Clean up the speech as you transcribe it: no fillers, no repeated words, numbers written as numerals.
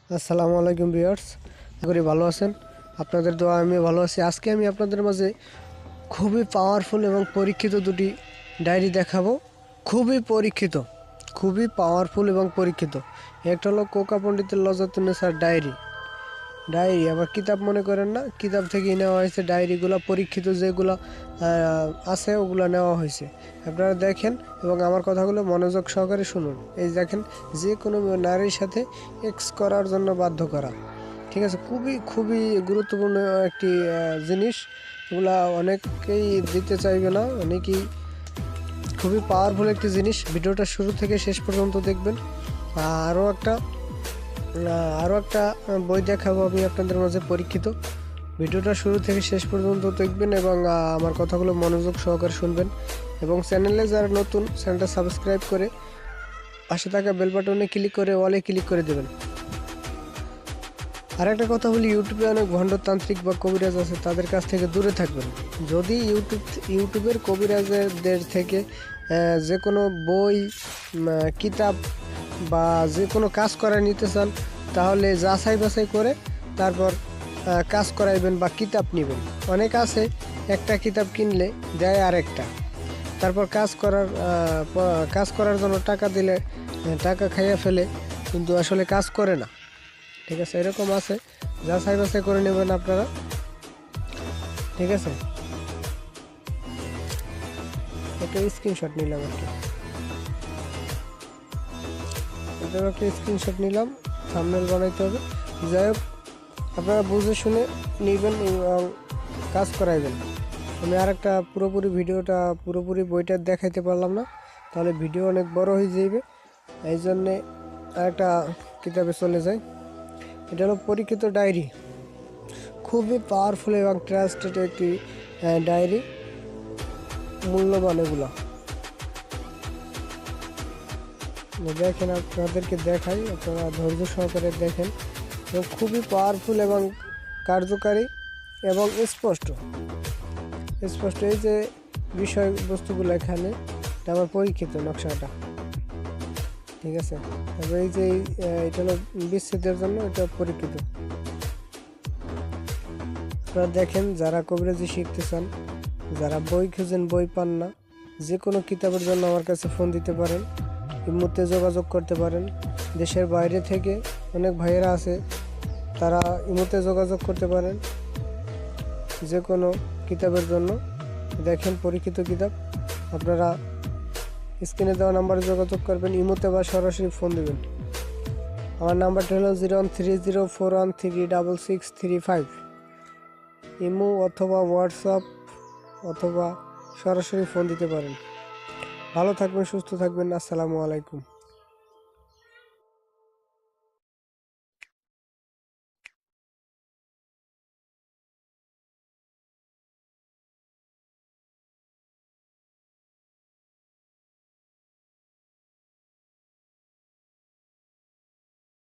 আসসালামু আলাইকুম ভিউয়ার্স, আশা করি ভালো আছেন। আপনাদের দোয়া আমি ভালো আছি। আজকে আমি আপনাদের মাঝে খুবই পাওয়ারফুল এবং পরীক্ষিত দুটি ডায়েরি দেখাবো। খুবই পাওয়ারফুল এবং পরীক্ষিত। একটা হলো কোকা পণ্ডিতের লজাতুন্নেসার ডায়েরি আবার কিতাব মনে করেন না, কিতাব থেকেই নেওয়া হয়েছে। ডায়েরিগুলো পরীক্ষিত যেগুলো আছে ওগুলো নেওয়া হয়েছে। আপনারা দেখেন এবং আমার কথাগুলো মনোযোগ সহকারে শুনুন। এই দেখেন, যে কোনো নারীর সাথে এক্স করার জন্য বাধ্য করা, ঠিক আছে? খুবই গুরুত্বপূর্ণ একটি জিনিস। এগুলা অনেকেই দিতে চাইবে না, অনেকেই খুবই পাওয়ারফুল একটি জিনিস। ভিডিওটা শুরু থেকে শেষ পর্যন্ত দেখবেন। আরও একটা বই দেখাবো আমি আপনাদের মাঝে পরীক্ষিত। ভিডিওটা শুরু থেকে শেষ পর্যন্ত দেখবেন এবং আমার কথাগুলো মনোযোগ সহকারে শুনবেন। এবং চ্যানেলে যারা নতুন, চ্যানেলটা সাবস্ক্রাইব করে পাশে থাকা বেল বাটনে ক্লিক করে অলে ক্লিক করে দেবেন। আর একটা কথা বলি, ইউটিউবে অনেক ভণ্ডতান্ত্রিক বা কবিরাজ আছে, তাদের কাছ থেকে দূরে থাকবেন। যদি ইউটিউবের কবিরাজদের থেকে যে কোনো বই, কিতাব বা যে কোনো কাজ করায় নিতে চান, তাহলে যাচাই বাছাই করে তারপর কাজ করাইবেন বা কিতাব নেবেন। অনেক আছে একটা কিতাব কিনলে দেয় আরেকটা, তারপর কাজ করার জন্য টাকা দিলে টাকা খাইয়া ফেলে, কিন্তু আসলে কাজ করে না, ঠিক আছে? এরকম আছে, যাচাই বাছাই করে নেবেন আপনারা, ঠিক আছে? একটা স্ক্রিনশট নিলাম একটা স্ক্রিনশট নিলাম, থাম্বনেল বানাইতে হবে। যাই হোক, আপনারা বুঝে শুনে নেবেন এবং কাজ করাইবেন। আমি আর একটা পুরোপুরি বইটা দেখাইতে পারলাম না, তাহলে ভিডিও অনেক বড় হয়ে যাবে। এই জন্যে আরেকটা কিতাবে চলে যায়। এটা হলো পরীক্ষিত ডায়েরি, খুবই পাওয়ারফুল এবং ট্রাস্টেড একটি ডায়েরি, মূল্যবান এগুলো। দেখেন, আপনাদেরকে দেখাই, আপনারা ধৈর্য সহকারে দেখেন। এবং খুবই পাওয়ারফুল এবং কার্যকারী এবং স্পষ্ট। এই যে বিষয়বস্তুগুলো এখানে, এটা আমার পরীক্ষিত নকশাটা, ঠিক আছে? তারপরে এই যে এটা হলো বিচ্ছেদের জন্য, এটা পরীক্ষিত। আপনারা দেখেন, যারা কবিরাজি শিখতে চান, যারা বই খুঁজেন, বই পান না, যে কোনো কিতাবের জন্য আমার কাছে ফোন দিতে পারেন, ইমোতে যোগাযোগ করতে পারেন। দেশের বাইরে থেকে অনেক ভাইয়েরা আছে, তারা ইমোতে যোগাযোগ করতে পারেন যে কোনো কিতাবের জন্য। দেখেন, পরীক্ষিত কিতাব। আপনারা স্ক্রিনে দেওয়া নাম্বারে যোগাযোগ করবেন, ইমোতে বা সরাসরি ফোন দেবেন। আমার নাম্বারটা হলো 0130413665। ইমো অথবা হোয়াটসঅ্যাপ অথবা সরাসরি ফোন দিতে পারেন। ভালো থাকবেন, সুস্থ থাকবেন। আসসালামু আলাইকুম।